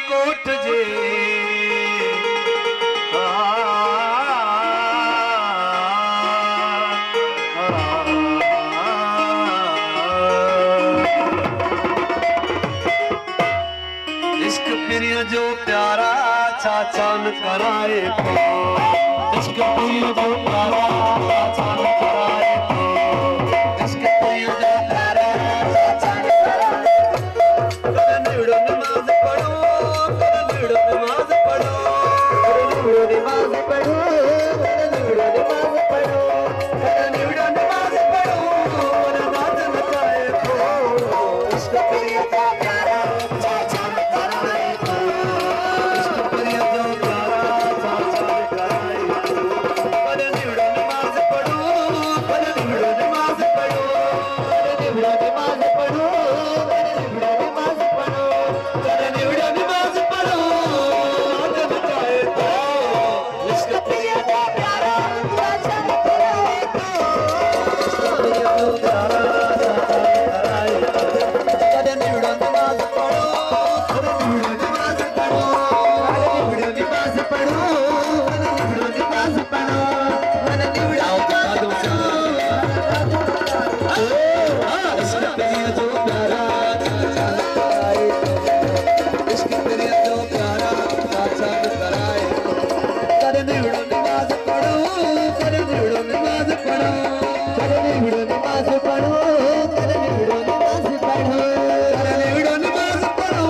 coat जे इश्क प्रिय जो प्यारा चाचा न कराए इश्क प्रिय जो प्यारा चाचा न कराए इश्क प्रिय जो प्यारा चाचा न कराए निवड़ो नमाज पढ़ो निवड़ो नमाज पढ़ो निवड़ो नमाज पढ़ो निवड़ो नमाज पढ़ो निवड़ो नमाज पढ़ो नमाज नचाए इश्क प्रिय जो प्यारा चाचा न कराए इश्क प्रिय जो प्यारा चाचा न कराए निवड़ो नमाज पढ़ो निवड़ो नमाज पढ़ो निवड़ो नमाज पढ़ो निवड़ो नमाज पढ़ो निवड़ो नमाज पढ़ो नमाज नचाए इश्क प्रिय जो प्यारा चाचा न कराए इश्क प्रिय जो प्यारा चाचा न कराए निवड़ो नमाज पढ़ो निवड़ो नमाज पढ़ो निवड़ो नमाज पढ़ो निवड़ो नमाज पढ़ो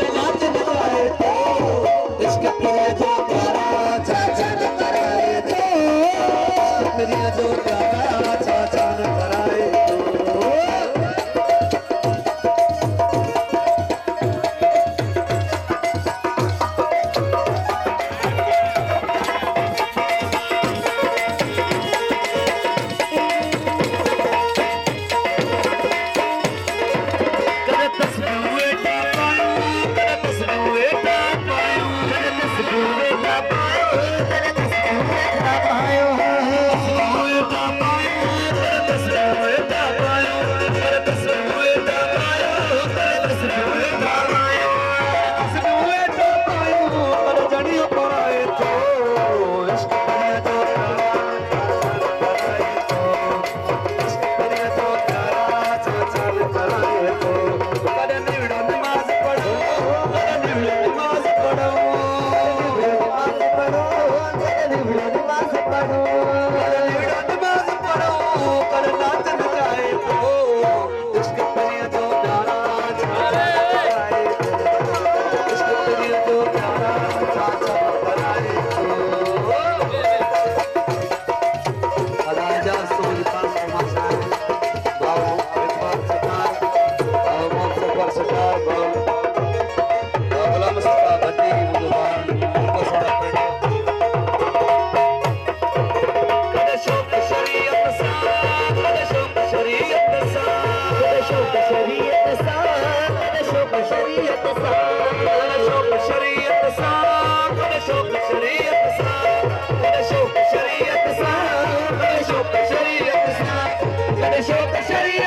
निवड़ो इश्क प्रिय जो प्यारा चाचा न कराए इश्क प्रिय जो प्यारा चाचा न कराए निवड़ो नमाज पढ़ो निवड़ो नमाज पढ़ो निवड़ो नमाज पढ़ो निवड़ो नमाज पढ़ो निवड़ो नमाज पढ़ो नाच नचाए इश्क प्रिय जो प्यारा चाचा न कराए इश्क प्रिय जो प्यारा चाचा न कराए शरीयत